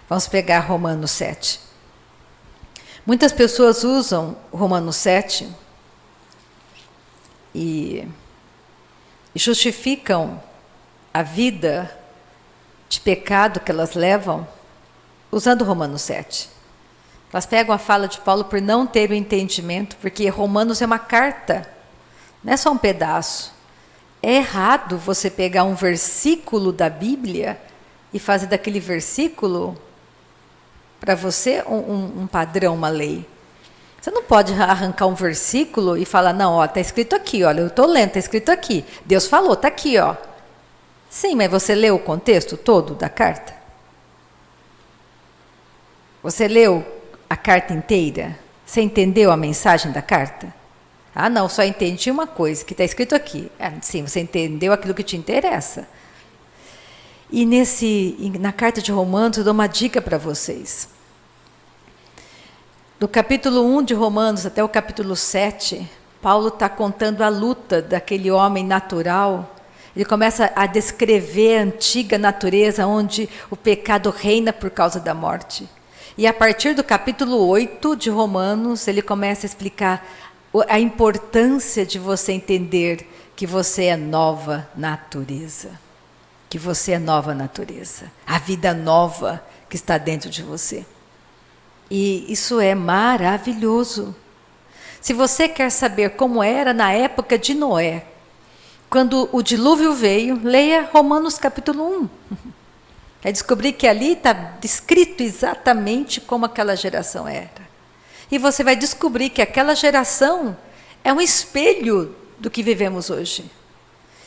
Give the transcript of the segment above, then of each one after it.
Vamos pegar Romanos 7. Muitas pessoas usam Romanos 7 e justificam a vida de pecado que elas levam usando Romanos 7. Elas pegam a fala de Paulo por não ter o entendimento, porque Romanos é uma carta, não é só um pedaço. É errado você pegar um versículo da Bíblia e fazer daquele versículo, para você, um padrão, uma lei. Você não pode arrancar um versículo e falar, não, ó, está escrito aqui, olha, eu estou lendo, está escrito aqui. Deus falou, está aqui, ó. Sim, mas você leu o contexto todo da carta? Você leu a carta inteira? Você entendeu a mensagem da carta? Ah, não, só entendi uma coisa, que está escrito aqui. Sim, você entendeu aquilo que te interessa. E na carta de Romanos, eu dou uma dica para vocês. Do capítulo 1 de Romanos até o capítulo 7, Paulo está contando a luta daquele homem natural. Ele começa a descrever a antiga natureza, onde o pecado reina por causa da morte. E a partir do capítulo 8 de Romanos, ele começa a explicar a importância de você entender que você é nova natureza. Que você é nova natureza. A vida nova que está dentro de você. E isso é maravilhoso. Se você quer saber como era na época de Noé, quando o dilúvio veio, leia Romanos capítulo 1. Vai descobrir que ali está descrito exatamente como aquela geração era. E você vai descobrir que aquela geração é um espelho do que vivemos hoje.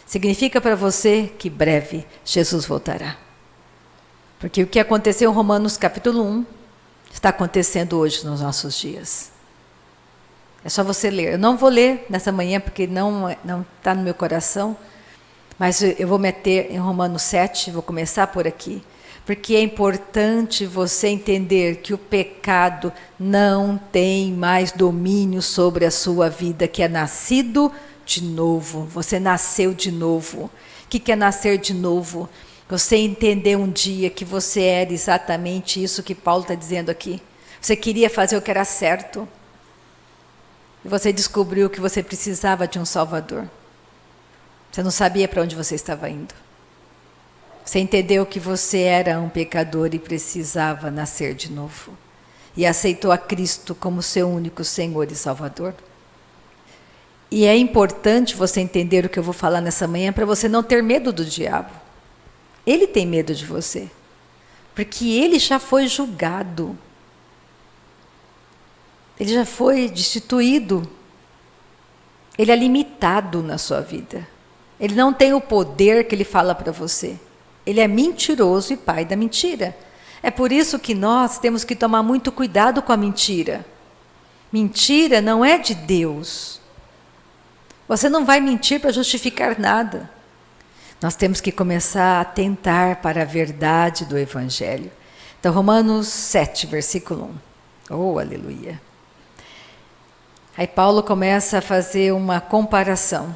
Significa para você que breve Jesus voltará. Porque o que aconteceu em Romanos capítulo 1 está acontecendo hoje nos nossos dias. É só você ler. Eu não vou ler nessa manhã porque não está no meu coração, mas eu vou meter em Romanos 7, vou começar por aqui. Porque é importante você entender que o pecado não tem mais domínio sobre a sua vida, que é nascido de novo. Você nasceu de novo. O que é nascer de novo? Você entender um dia que você era exatamente isso que Paulo está dizendo aqui. Você queria fazer o que era certo. E você descobriu que você precisava de um Salvador. Você não sabia para onde você estava indo. Você entendeu que você era um pecador e precisava nascer de novo. E aceitou a Cristo como seu único Senhor e Salvador. E é importante você entender o que eu vou falar nessa manhã para você não ter medo do diabo. Ele tem medo de você. Porque ele já foi julgado. Ele já foi destituído. Ele é limitado na sua vida. Ele não tem o poder que ele fala para você. Ele é mentiroso e pai da mentira. É por isso que nós temos que tomar muito cuidado com a mentira. Mentira não é de Deus. Você não vai mentir para justificar nada. Nós temos que começar a atentar para a verdade do Evangelho. Então, Romanos 7, versículo 1. Oh, aleluia. Aí Paulo começa a fazer uma comparação.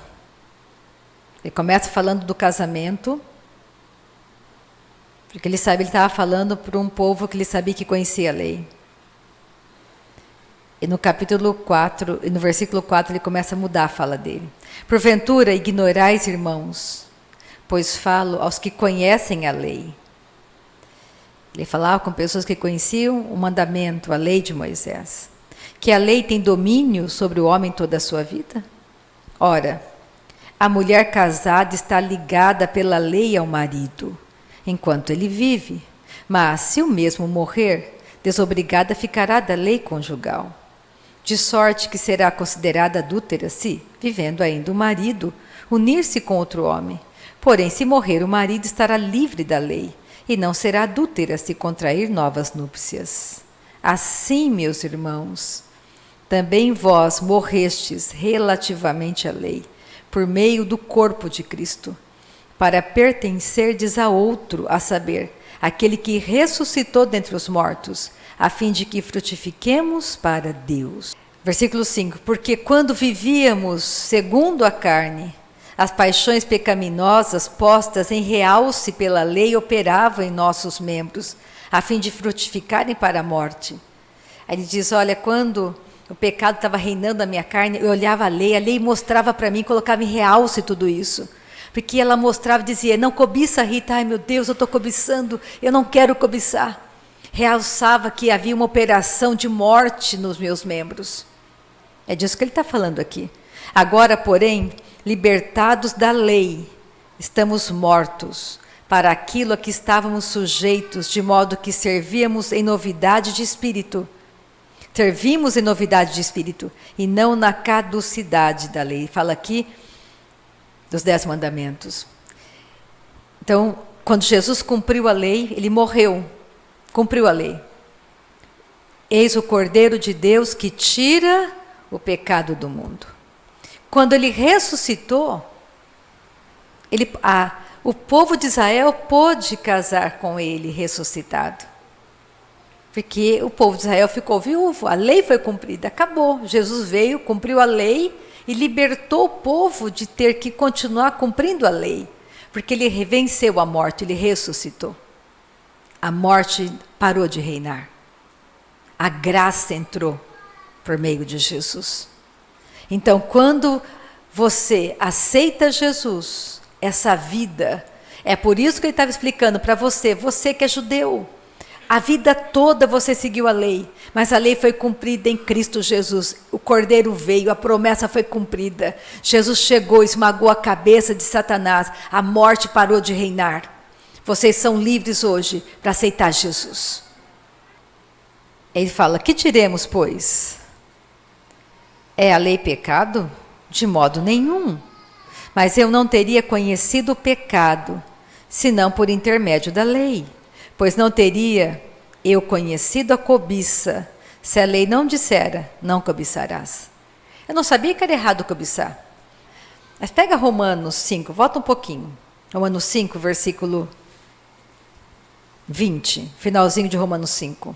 Ele começa falando do casamento, porque ele estava falando para um povo que ele sabia que conhecia a lei. E no capítulo 4, e no versículo 4, ele começa a mudar a fala dele. Porventura ignorais, irmãos, pois falo aos que conhecem a lei. Ele falava com pessoas que conheciam o mandamento, a lei de Moisés. Que a lei tem domínio sobre o homem toda a sua vida? Ora, a mulher casada está ligada pela lei ao marido, enquanto ele vive. Mas, se o mesmo morrer, desobrigada ficará da lei conjugal. De sorte que será considerada adúltera se, vivendo ainda o marido, unir-se com outro homem. Porém, se morrer o marido, estará livre da lei, e não será adúltera se contrair novas núpcias. Assim, meus irmãos, também vós morrestes relativamente à lei, por meio do corpo de Cristo, para pertencerdes a outro, a saber, aquele que ressuscitou dentre os mortos, a fim de que frutifiquemos para Deus. Versículo 5. Porque quando vivíamos segundo a carne, as paixões pecaminosas postas em realce pela lei operavam em nossos membros, a fim de frutificarem para a morte. Aí ele diz, olha, quando o pecado estava reinando na minha carne, eu olhava a lei mostrava para mim, colocava em realce tudo isso. Porque ela mostrava e dizia, não cobiça, Rita, ai meu Deus, eu estou cobiçando, eu não quero cobiçar. Realçava que havia uma operação de morte nos meus membros. É disso que ele está falando aqui. Agora, porém, libertados da lei, estamos mortos para aquilo a que estávamos sujeitos, de modo que servíamos em novidade de espírito. Servimos em novidade de espírito e não na caducidade da lei. Fala aqui dos 10 mandamentos. Então, quando Jesus cumpriu a lei, ele morreu, cumpriu a lei. Eis o Cordeiro de Deus que tira o pecado do mundo. Quando ele ressuscitou, o povo de Israel pôde casar com ele ressuscitado. Porque o povo de Israel ficou viúvo, a lei foi cumprida, acabou. Jesus veio, cumpriu a lei e libertou o povo de ter que continuar cumprindo a lei. Porque ele venceu a morte, ele ressuscitou. A morte parou de reinar. A graça entrou por meio de Jesus. Então, quando você aceita Jesus, essa vida, é por isso que ele estava explicando para você, você que é judeu, a vida toda você seguiu a lei, mas a lei foi cumprida em Cristo Jesus. O Cordeiro veio, a promessa foi cumprida. Jesus chegou, esmagou a cabeça de Satanás, a morte parou de reinar. Vocês são livres hoje para aceitar Jesus. Ele fala, que diremos, pois? É a lei pecado? De modo nenhum. Mas eu não teria conhecido o pecado, senão por intermédio da lei. Pois não teria eu conhecido a cobiça, se a lei não dissera, não cobiçarás. Eu não sabia que era errado cobiçar. Mas pega Romanos 5, volta um pouquinho. Romanos 5, versículo 20, finalzinho de Romanos 5.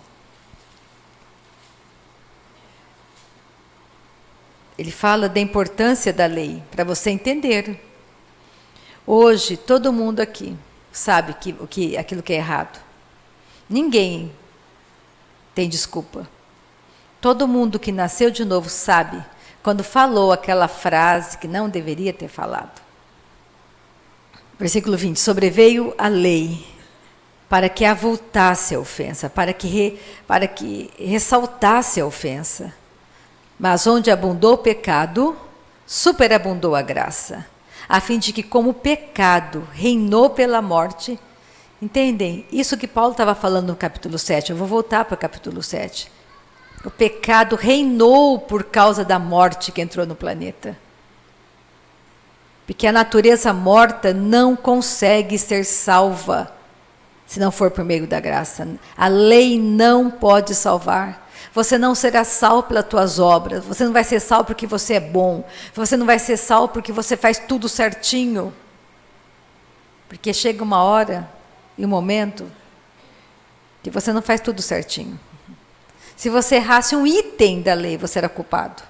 Ele fala da importância da lei, para você entender. Hoje, todo mundo aqui sabe aquilo que é errado. Ninguém tem desculpa. Todo mundo que nasceu de novo sabe quando falou aquela frase que não deveria ter falado. Versículo 20. Sobreveio a lei para que avultasse a ofensa, para que ressaltasse a ofensa. Mas onde abundou o pecado, superabundou a graça, a fim de que, como o pecado reinou pela morte, entendem? Isso que Paulo estava falando no capítulo 7, eu vou voltar para o capítulo 7. O pecado reinou por causa da morte que entrou no planeta. Porque a natureza morta não consegue ser salva se não for por meio da graça. A lei não pode salvar. Você não será salvo pelas tuas obras, você não vai ser salvo porque você é bom, você não vai ser salvo porque você faz tudo certinho. Porque chega uma hora e um momento que você não faz tudo certinho. Se você errasse um item da lei, você era culpado.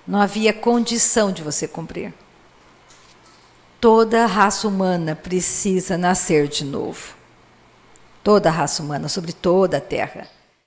Não havia condição de você cumprir. Toda a raça humana precisa nascer de novo. Toda a raça humana, sobre toda a terra.